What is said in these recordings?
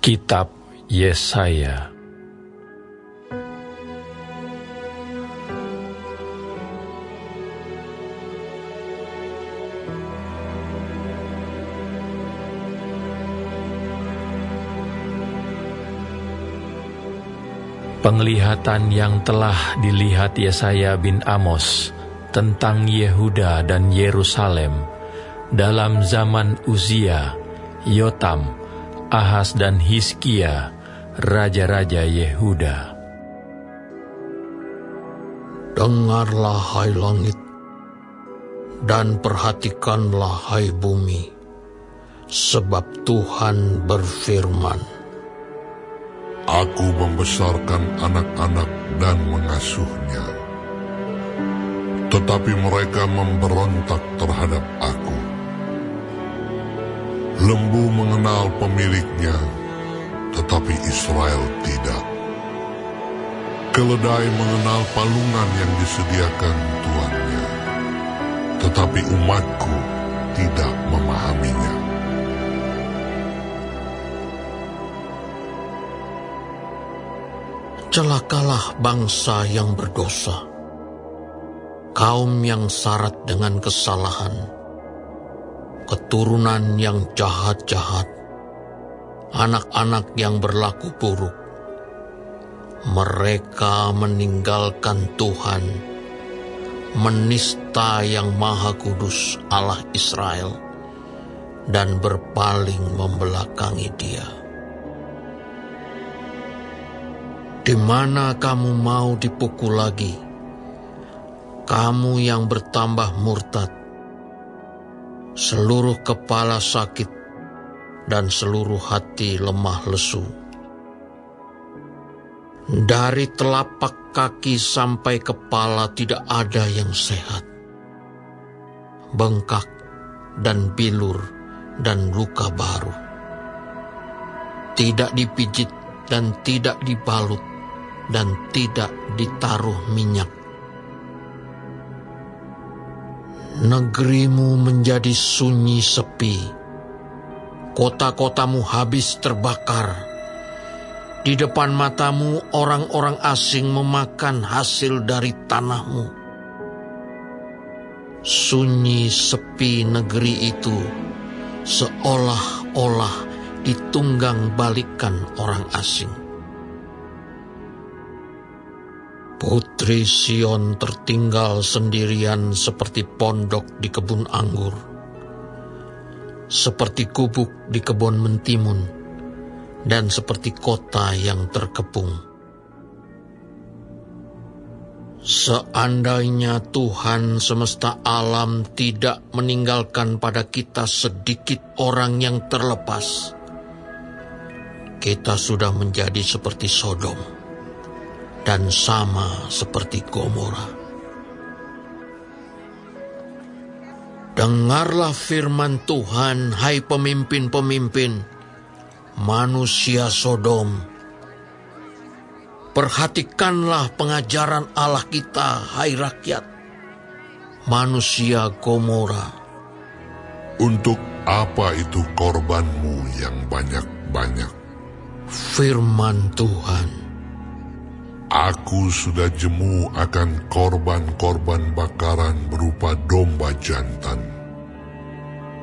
Kitab Yesaya. Penglihatan yang telah dilihat Yesaya bin Amos tentang Yehuda dan Yerusalem dalam zaman Uzia, Yotam, Ahaz dan Hizkia, raja-raja Yehuda. Dengarlah hai langit, dan perhatikanlah hai bumi, sebab Tuhan berfirman, Aku membesarkan anak-anak dan mengasuhnya, tetapi mereka memberontak terhadap aku. Lembu mengenal pemiliknya, tetapi Israel tidak. Keledai mengenal palungan yang disediakan tuannya, tetapi umatku tidak memahaminya. Celakalah bangsa yang berdosa, kaum yang syarat dengan kesalahan, keturunan yang jahat-jahat, anak-anak yang berlaku buruk. Mereka meninggalkan Tuhan, menista yang Maha Kudus Allah Israel, dan berpaling membelakangi Dia. Di mana kamu mau dipukul lagi, kamu yang bertambah murtad, seluruh kepala sakit, dan seluruh hati lemah lesu. Dari telapak kaki sampai kepala tidak ada yang sehat. Bengkak dan bilur dan luka baru. Tidak dipijit dan tidak dibalut dan tidak ditaruh minyak. Negerimu menjadi sunyi sepi, kota-kotamu habis terbakar. Di depan matamu orang-orang asing memakan hasil dari tanahmu. Sunyi sepi negeri itu seolah-olah ditunggang balikan orang asing. Putri Sion tertinggal sendirian seperti pondok di kebun anggur, seperti gubuk di kebun mentimun, dan seperti kota yang terkepung. Seandainya Tuhan semesta alam tidak meninggalkan pada kita sedikit orang yang terlepas, kita sudah menjadi seperti Sodom dan sama seperti Gomora. Dengarlah firman Tuhan, hai pemimpin-pemimpin, manusia Sodom. Perhatikanlah pengajaran Allah kita, hai rakyat, manusia Gomora. Untuk apa itu korbanmu yang banyak-banyak? Firman Tuhan, Aku sudah jemu akan korban-korban bakaran berupa domba jantan,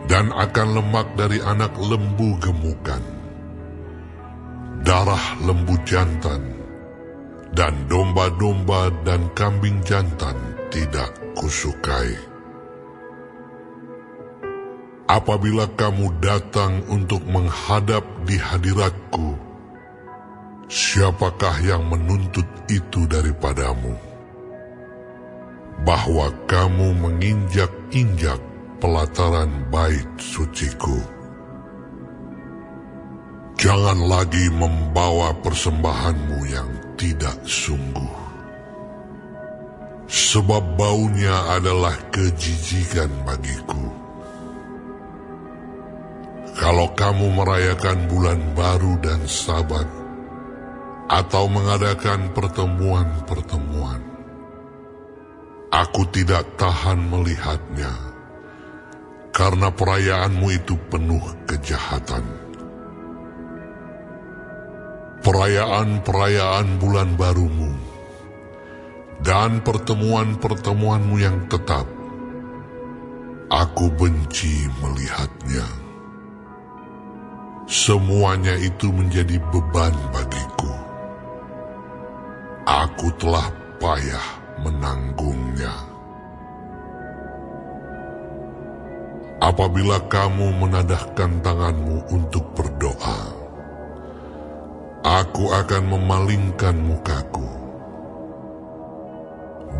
dan akan lemak dari anak lembu gemukan. Darah lembu jantan, dan domba-domba dan kambing jantan tidak kusukai. Apabila kamu datang untuk menghadap di hadiratku, siapakah yang menuntut itu daripadamu? Bahwa kamu menginjak-injak pelataran bait suciku. Jangan lagi membawa persembahanmu yang tidak sungguh, sebab baunya adalah kejijikan bagiku. Kalau kamu merayakan bulan baru dan Sabat, atau mengadakan pertemuan-pertemuan, aku tidak tahan melihatnya, karena perayaanmu itu penuh kejahatan. perayaan-perayaan bulan barumu, dan pertemuan-pertemuanmu yang tetap, aku benci melihatnya. Semuanya itu menjadi beban bagiku. Aku telah payah menanggungnya. Apabila kamu menadahkan tanganmu untuk berdoa, aku akan memalingkan mukaku.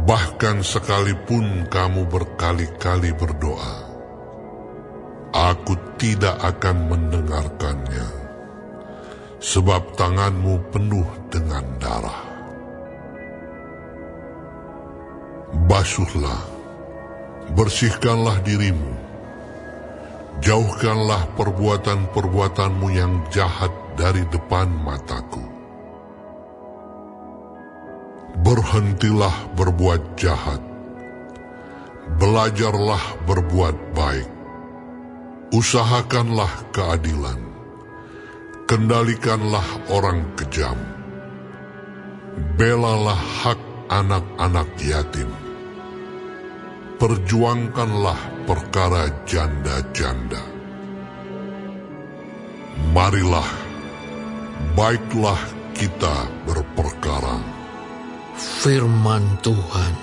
Bahkan sekalipun kamu berkali-kali berdoa, aku tidak akan mendengarkannya, sebab tanganmu penuh dengan darah. Basuhlah, bersihkanlah dirimu, jauhkanlah perbuatan-perbuatanmu yang jahat dari depan mataku. Berhentilah berbuat jahat, belajarlah berbuat baik, usahakanlah keadilan, kendalikanlah orang kejam, belalah hak anak-anak yatim, perjuangkanlah perkara janda-janda. Marilah, baiklah kita berperkara. Firman Tuhan.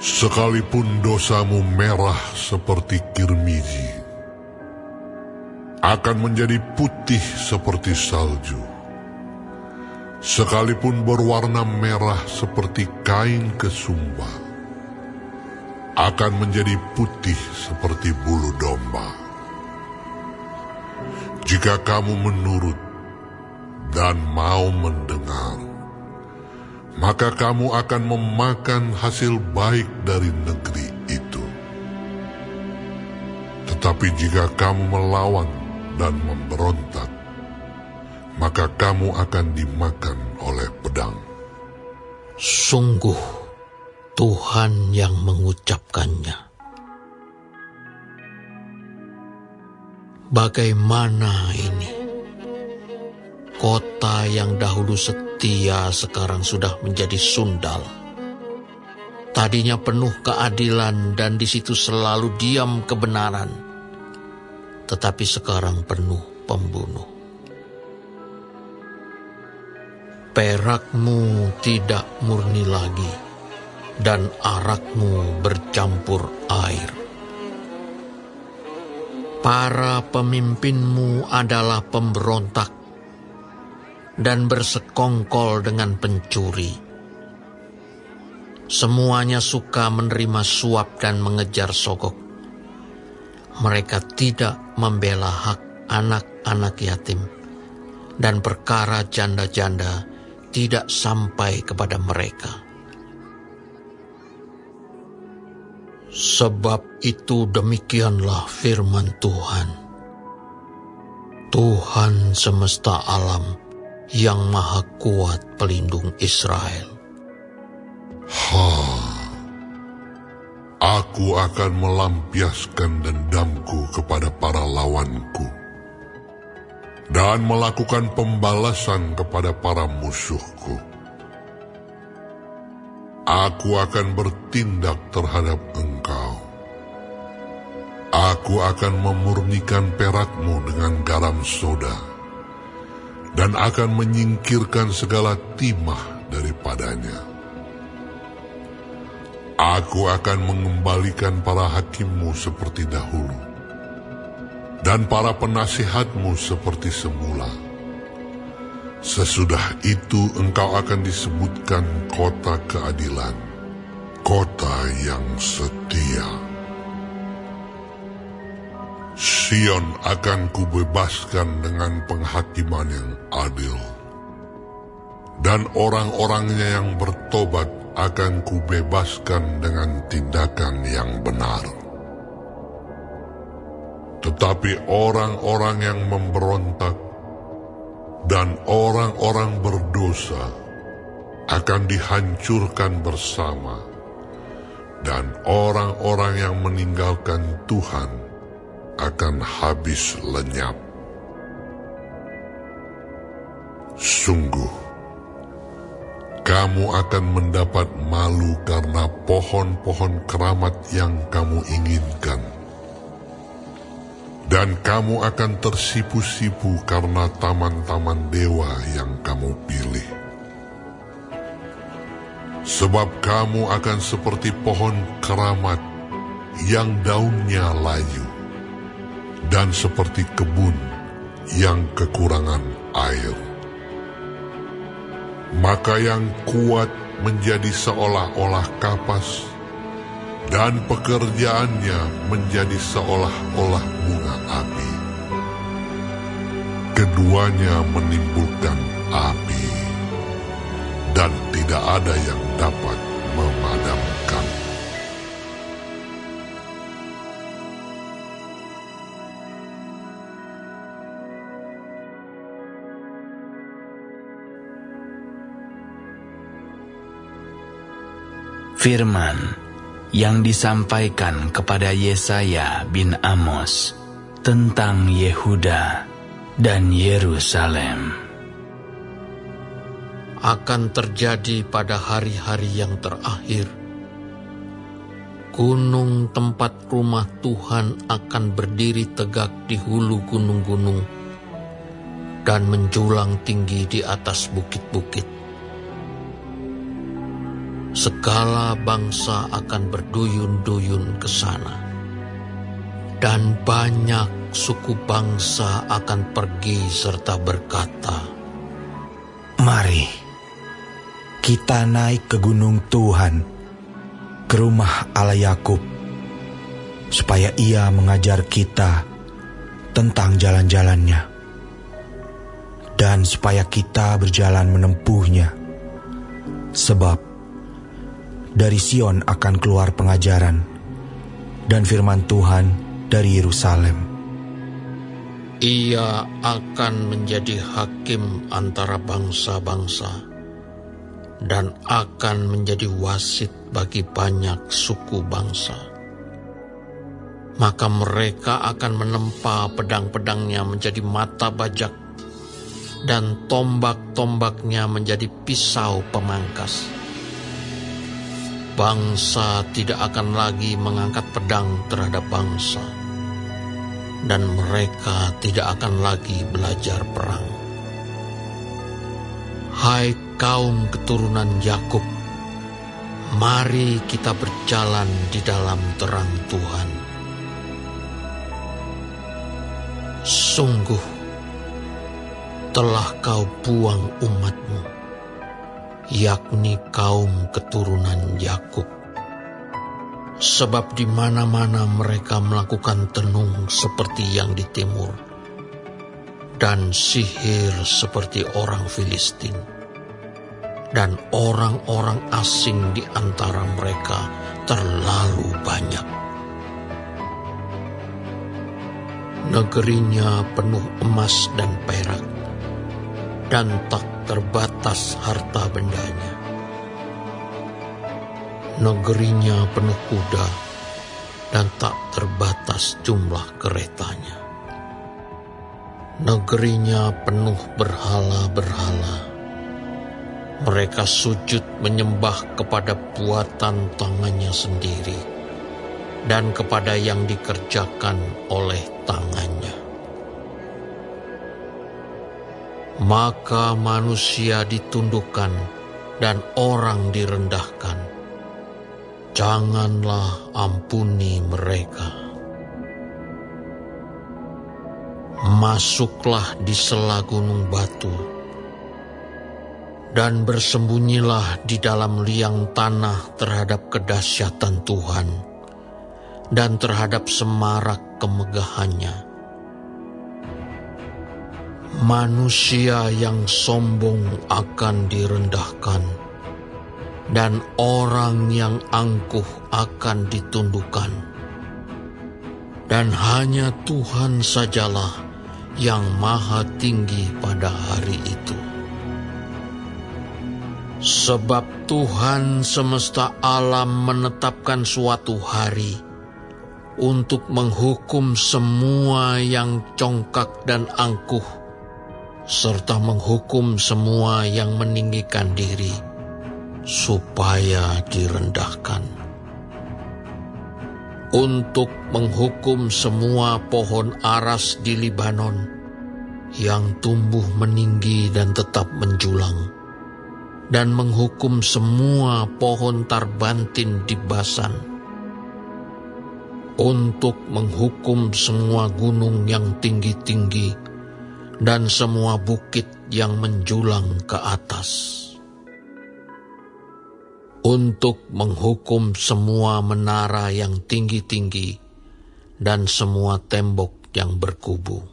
Sekalipun dosamu merah seperti kirmizi, akan menjadi putih seperti salju. Sekalipun berwarna merah seperti kain kesumba, akan menjadi putih seperti bulu domba. Jika kamu menurut dan mau mendengar, maka kamu akan memakan hasil baik dari negeri itu. Tetapi jika kamu melawan dan memberontak, maka kamu akan dimakan oleh pedang. Sungguh Tuhan yang mengucapkannya. Bagaimana ini? Kota yang dahulu setia sekarang sudah menjadi sundal. Tadinya penuh keadilan dan di situ selalu diam kebenaran. Tetapi sekarang penuh pembunuh. Perakmu tidak murni lagi, dan arakmu bercampur air. Para pemimpinmu adalah pemberontak dan bersekongkol dengan pencuri. Semuanya suka menerima suap dan mengejar sogok. Mereka tidak membela hak anak-anak yatim, dan perkara janda-janda tidak sampai kepada mereka. Sebab itu demikianlah firman Tuhan, Tuhan semesta alam, yang maha kuat pelindung Israel. Aku akan melampiaskan dendamku kepada para lawanku, dan melakukan pembalasan kepada para musuhku. Aku akan bertindak terhadap engkau. Aku akan memurnikan perakmu dengan garam soda, dan akan menyingkirkan segala timah daripadanya. Aku akan mengembalikan para hakimmu seperti dahulu, dan para penasihatmu seperti semula. Sesudah itu engkau akan disebutkan kota keadilan, kota yang setia. Sion akan kubebaskan dengan penghakiman yang adil, dan orang-orangnya yang bertobat akan kubebaskan dengan tindakan yang benar. Tetapi orang-orang yang memberontak dan orang-orang berdosa akan dihancurkan bersama, dan orang-orang yang meninggalkan Tuhan akan habis lenyap. Sungguh, kamu akan mendapat malu karena pohon-pohon keramat yang kamu inginkan. Dan kamu akan tersipu-sipu karena taman-taman dewa yang kamu pilih. Sebab kamu akan seperti pohon keramat yang daunnya layu, dan seperti kebun yang kekurangan air. Maka yang kuat menjadi seolah-olah kapas, dan pekerjaannya menjadi seolah-olah bunga api. Keduanya menimbulkan api, dan tidak ada yang dapat memadamkan. Firman yang disampaikan kepada Yesaya bin Amos tentang Yehuda dan Yerusalem. Akan terjadi pada hari-hari yang terakhir, gunung tempat rumah Tuhan akan berdiri tegak di hulu gunung-gunung dan menjulang tinggi di atas bukit-bukit. Segala bangsa akan berduyun-duyun ke sana, dan banyak suku bangsa akan pergi serta berkata, "Mari, kita naik ke gunung Tuhan, ke rumah Allah Yakub, supaya Ia mengajar kita tentang jalan-jalannya, dan supaya kita berjalan menempuhnya. Sebab dari Sion akan keluar pengajaran, dan firman Tuhan dari Yerusalem. Ia akan menjadi hakim antara bangsa-bangsa, dan akan menjadi wasit bagi banyak suku bangsa. Maka mereka akan menempa pedang-pedangnya menjadi mata bajak, dan tombak-tombaknya menjadi pisau pemangkas. Bangsa tidak akan lagi mengangkat pedang terhadap bangsa, dan mereka tidak akan lagi belajar perang. Hai kaum keturunan Yakub, mari kita berjalan di dalam terang Tuhan. Sungguh, telah kau buang umatmu, yakni kaum keturunan Yakub. Sebab di mana-mana mereka melakukan tenung seperti yang di timur, dan sihir seperti orang Filistin, dan orang-orang asing di antara mereka terlalu banyak. Negerinya penuh emas dan perak, dan tak terbatas harta bendanya. Negerinya penuh kuda, dan tak terbatas jumlah keretanya. Negerinya penuh berhala-berhala. Mereka sujud menyembah kepada buatan tangannya sendiri, dan kepada yang dikerjakan oleh tangannya. Maka manusia ditundukkan dan orang direndahkan. Janganlah ampuni mereka. Masuklah di sela gunung batu, dan bersembunyilah di dalam liang tanah terhadap kedahsyatan Tuhan, dan terhadap semarak kemegahannya. Manusia yang sombong akan direndahkan, dan orang yang angkuh akan ditundukkan. Dan hanya Tuhan sajalah yang maha tinggi pada hari itu. Sebab Tuhan semesta alam menetapkan suatu hari untuk menghukum semua yang congkak dan angkuh, serta menghukum semua yang meninggikan diri, supaya direndahkan. Untuk menghukum semua pohon aras di Libanon yang tumbuh meninggi dan tetap menjulang, dan menghukum semua pohon tarbantin di Basan. Untuk menghukum semua gunung yang tinggi-tinggi dan semua bukit yang menjulang ke atas. Untuk menghukum semua menara yang tinggi-tinggi dan semua tembok yang berkubu.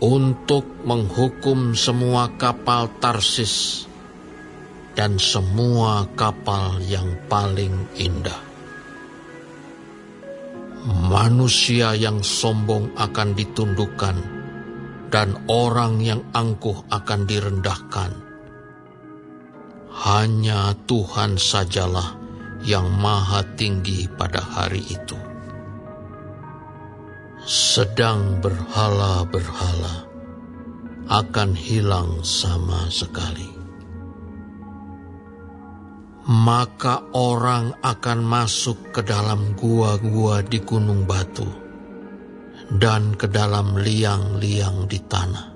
Untuk menghukum semua kapal Tarsis dan semua kapal yang paling indah. Manusia yang sombong akan ditundukkan, dan orang yang angkuh akan direndahkan. Hanya Tuhan sajalah yang maha tinggi pada hari itu. Sedang berhala-berhala akan hilang sama sekali. Maka orang akan masuk ke dalam gua-gua di gunung batu dan ke dalam liang-liang di tanah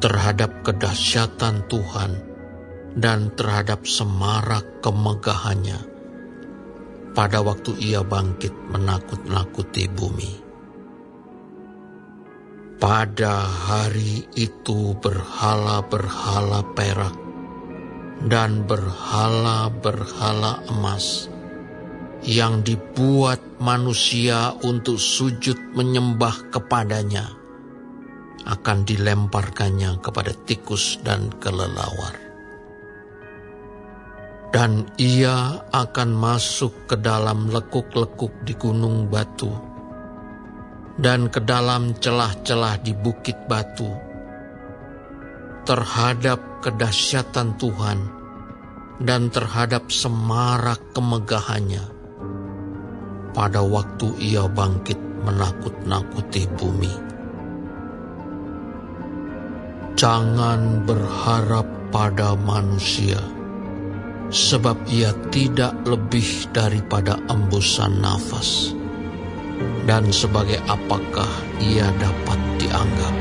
terhadap kedahsyatan Tuhan dan terhadap semarak kemegahannya pada waktu Ia bangkit menakut-nakuti bumi. Pada hari itu berhala-berhala perak dan berhala-berhala emas yang dibuat manusia untuk sujud menyembah kepadanya akan dilemparkannya kepada tikus dan kelelawar. Dan ia akan masuk ke dalam lekuk-lekuk di gunung batu dan ke dalam celah-celah di bukit batu terhadap kedahsyatan Tuhan dan terhadap semarak kemegahannya pada waktu Ia bangkit menakut-nakuti bumi. Jangan berharap pada manusia, sebab ia tidak lebih daripada embusan nafas, dan sebagai apakah ia dapat dianggap?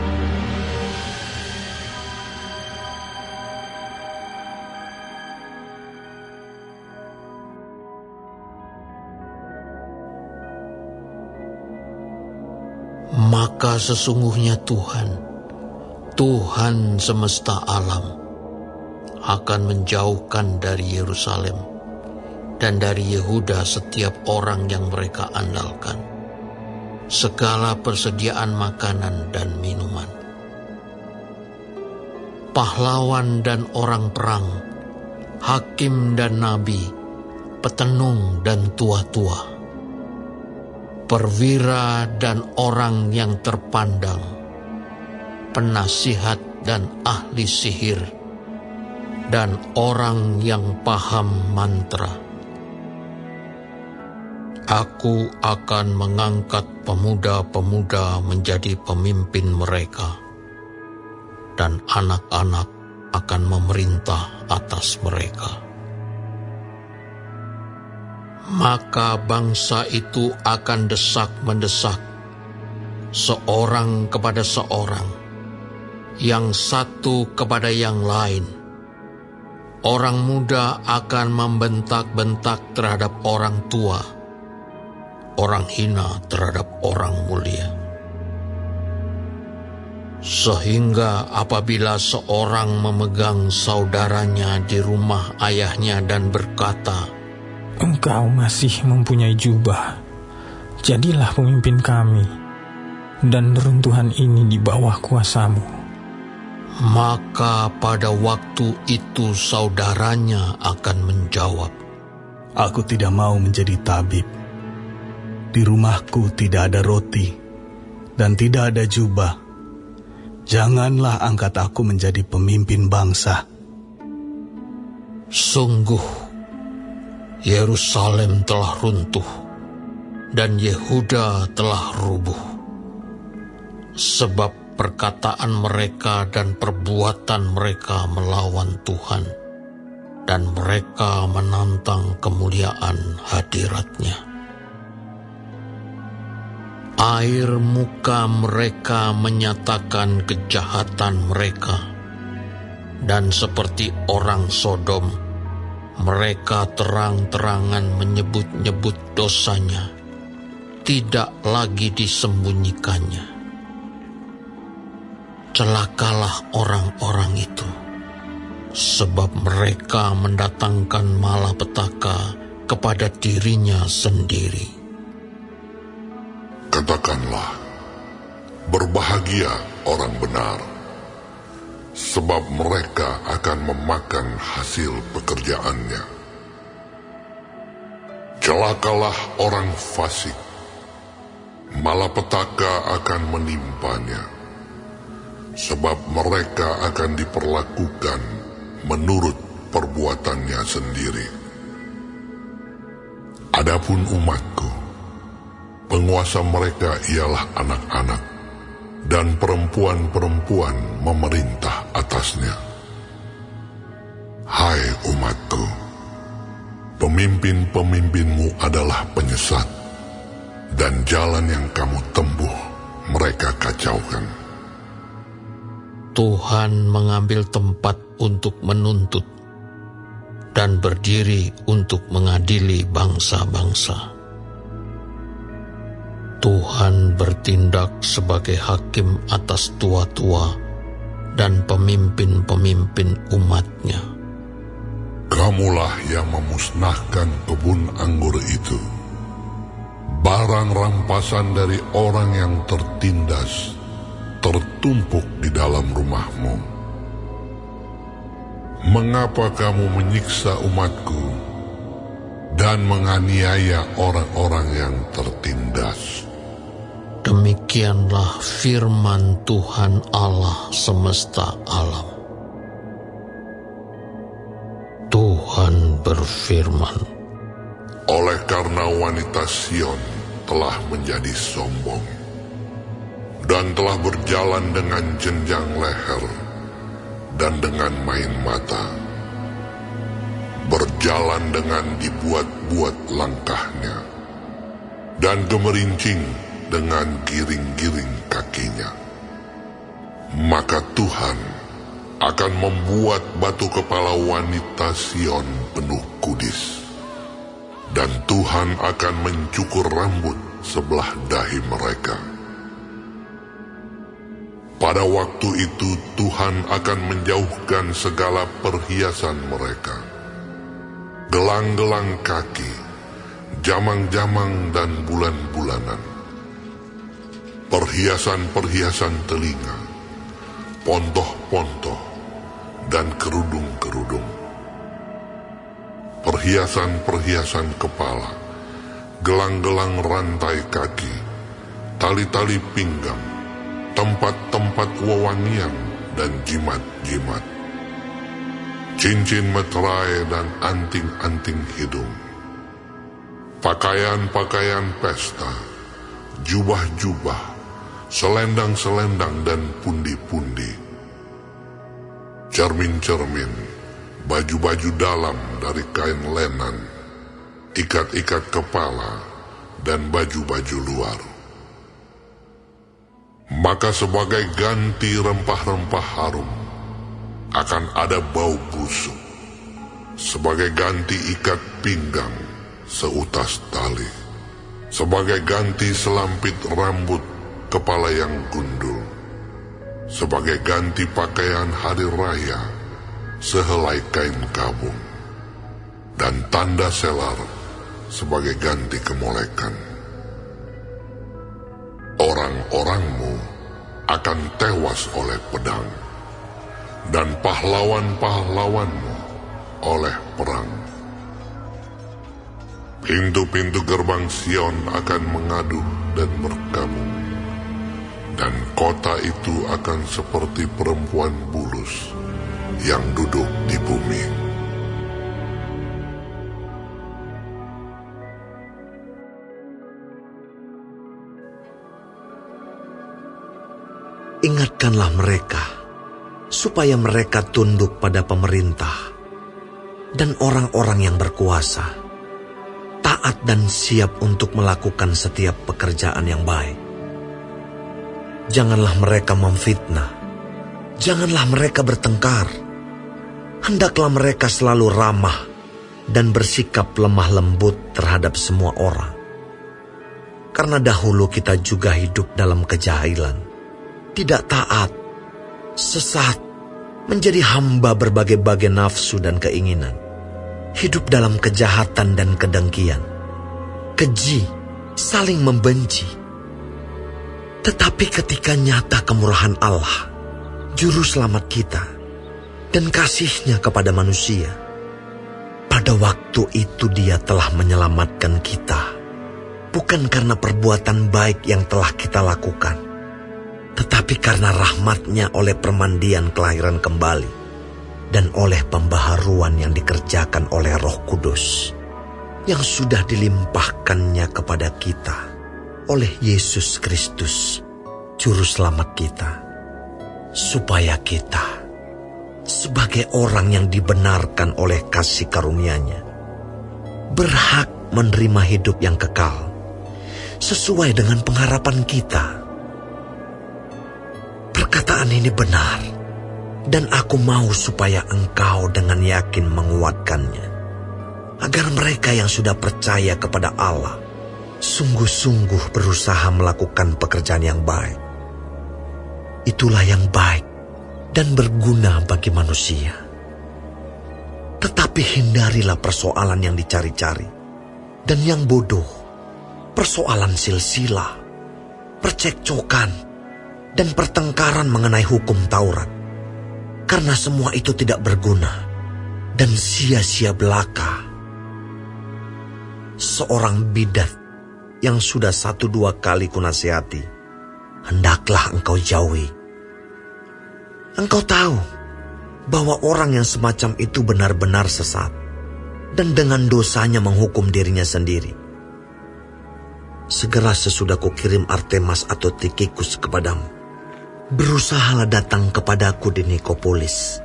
Maka sesungguhnya Tuhan semesta alam, akan menjauhkan dari Yerusalem dan dari Yehuda setiap orang yang mereka andalkan, segala persediaan makanan dan minuman. Pahlawan dan orang perang, hakim dan nabi, petenung dan tua-tua, perwira dan orang yang terpandang, penasihat dan ahli sihir, dan orang yang paham mantra. Aku akan mengangkat pemuda-pemuda menjadi pemimpin mereka, dan anak-anak akan memerintah atas mereka. Maka bangsa itu akan desak-mendesak, seorang kepada seorang, yang satu kepada yang lain. Orang muda akan membentak-bentak terhadap orang tua, orang hina terhadap orang mulia. Sehingga apabila seorang memegang saudaranya di rumah ayahnya dan berkata, "Engkau masih mempunyai jubah, jadilah pemimpin kami, dan runtuhan ini di bawah kuasamu." Maka pada waktu itu saudaranya akan menjawab, "Aku tidak mau menjadi tabib. Di rumahku tidak ada roti, dan tidak ada jubah. Janganlah angkat aku menjadi pemimpin bangsa." Sungguh, Yerusalem telah runtuh, dan Yehuda telah rubuh. sebab perkataan mereka dan perbuatan mereka melawan Tuhan, dan mereka menantang kemuliaan hadirat-Nya. Air muka mereka menyatakan kejahatan mereka, dan seperti orang Sodom, mereka terang-terangan menyebut-nyebut dosanya, tidak lagi disembunyikannya. Celakalah orang-orang itu, sebab mereka mendatangkan malapetaka kepada dirinya sendiri. Katakanlah, berbahagia orang benar, sebab mereka akan memakan hasil pekerjaannya. Celakalah orang fasik, malapetaka akan menimpanya, sebab mereka akan diperlakukan menurut perbuatannya sendiri. Adapun umatku, penguasa mereka ialah anak-anak, dan perempuan-perempuan memerintah atasnya. Hai umatku, pemimpin-pemimpinmu adalah penyesat, dan jalan yang kamu tempuh mereka kacaukan. Tuhan mengambil tempat untuk menuntut, dan berdiri untuk mengadili bangsa-bangsa. Tuhan bertindak sebagai hakim atas tua-tua dan pemimpin-pemimpin umat-Nya. Kamulah yang memusnahkan kebun anggur itu, barang rampasan dari orang yang tertindas, tertumpuk di dalam rumahmu. Mengapa kamu menyiksa umatku dan menganiaya orang-orang yang tertindas? Demikianlah firman Tuhan Allah semesta alam. Tuhan berfirman, oleh karena wanita Sion telah menjadi sombong, dan telah berjalan dengan jenjang leher dan dengan main mata, berjalan dengan dibuat-buat langkahnya, dan gemerincing dengan giring-giring kakinya. Maka Tuhan akan membuat batu kepala wanita Sion penuh kudis, dan Tuhan akan mencukur rambut sebelah dahi mereka. Pada waktu itu Tuhan akan menjauhkan segala perhiasan mereka, gelang-gelang kaki, jamang-jamang dan bulan-bulanan, perhiasan-perhiasan telinga, pontoh-pontoh, dan kerudung-kerudung, perhiasan-perhiasan kepala, gelang-gelang rantai kaki, tali-tali pinggang, tempat-tempat wewangian dan jimat-jimat, cincin meterai dan anting-anting hidung, pakaian-pakaian pesta, jubah-jubah, selendang-selendang dan pundi-pundi, cermin-cermin, baju-baju dalam dari kain lenan, ikat-ikat kepala, dan baju-baju luar. Maka sebagai ganti rempah-rempah harum, akan ada bau busuk, sebagai ganti ikat pinggang seutas tali, sebagai ganti selampit rambut kepala yang gundul, sebagai ganti pakaian hari raya sehelai kain kabung, dan tanda selar sebagai ganti kemolekan. Orang-orangmu akan tewas oleh pedang, dan pahlawan-pahlawanmu oleh perang. Pintu-pintu gerbang Sion akan mengadu dan berkabung, dan kota itu akan seperti perempuan bulus yang duduk di bumi. Ingatkanlah mereka, supaya mereka tunduk pada pemerintah dan orang-orang yang berkuasa, taat dan siap untuk melakukan setiap pekerjaan yang baik. Janganlah mereka memfitnah, janganlah mereka bertengkar. Hendaklah mereka selalu ramah dan bersikap lemah lembut terhadap semua orang. Karena dahulu kita juga hidup dalam kejahilan, tidak taat, sesat, menjadi hamba berbagai-bagai nafsu dan keinginan, hidup dalam kejahatan dan kedengkian, keji, saling membenci. Tetapi ketika nyata kemurahan Allah, Juru Selamat kita, dan kasih-Nya kepada manusia, pada waktu itu Dia telah menyelamatkan kita, bukan karena perbuatan baik yang telah kita lakukan, tetapi karena rahmat-Nya oleh permandian kelahiran kembali dan oleh pembaharuan yang dikerjakan oleh Roh Kudus yang sudah dilimpahkan-Nya kepada kita oleh Yesus Kristus, Juru Selamat kita, supaya kita sebagai orang yang dibenarkan oleh kasih karunia-Nya berhak menerima hidup yang kekal sesuai dengan pengharapan kita. Perkataan ini benar, dan aku mau supaya engkau dengan yakin menguatkannya, agar mereka yang sudah percaya kepada Allah sungguh-sungguh berusaha melakukan pekerjaan yang baik. Itulah yang baik dan berguna bagi manusia. Tetapi hindarilah persoalan yang dicari-cari dan yang bodoh, persoalan silsilah, percekcokan, dan pertengkaran mengenai hukum Taurat. Karena semua itu tidak berguna dan sia-sia belaka. Seorang bidat yang sudah 1-2 kali kunasihati, hendaklah engkau jauhi. Engkau tahu bahwa orang yang semacam itu benar-benar sesat dan dengan dosanya menghukum dirinya sendiri. Segera sesudah kukirim Artemas atau Tikhikus kepadamu, berusahalah datang kepadaku di Nikopolis,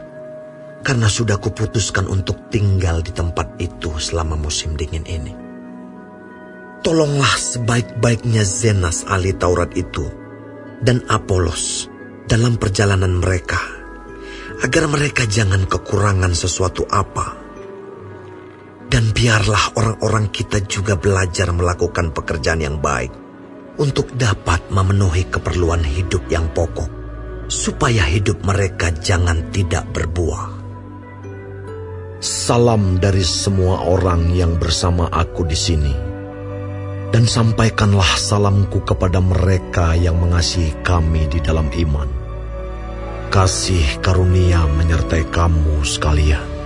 karena sudah kuputuskan untuk tinggal di tempat itu selama musim dingin ini. Tolonglah sebaik-baiknya Zenas ahli Taurat itu dan Apolos dalam perjalanan mereka, agar mereka jangan kekurangan sesuatu apa. Dan biarlah orang-orang kita juga belajar melakukan pekerjaan yang baik untuk dapat memenuhi keperluan hidup yang pokok, supaya hidup mereka jangan tidak berbuah. Salam dari semua orang yang bersama aku di sini, dan sampaikanlah salamku kepada mereka yang mengasihi kami di dalam iman. Kasih karunia menyertai kamu sekalian.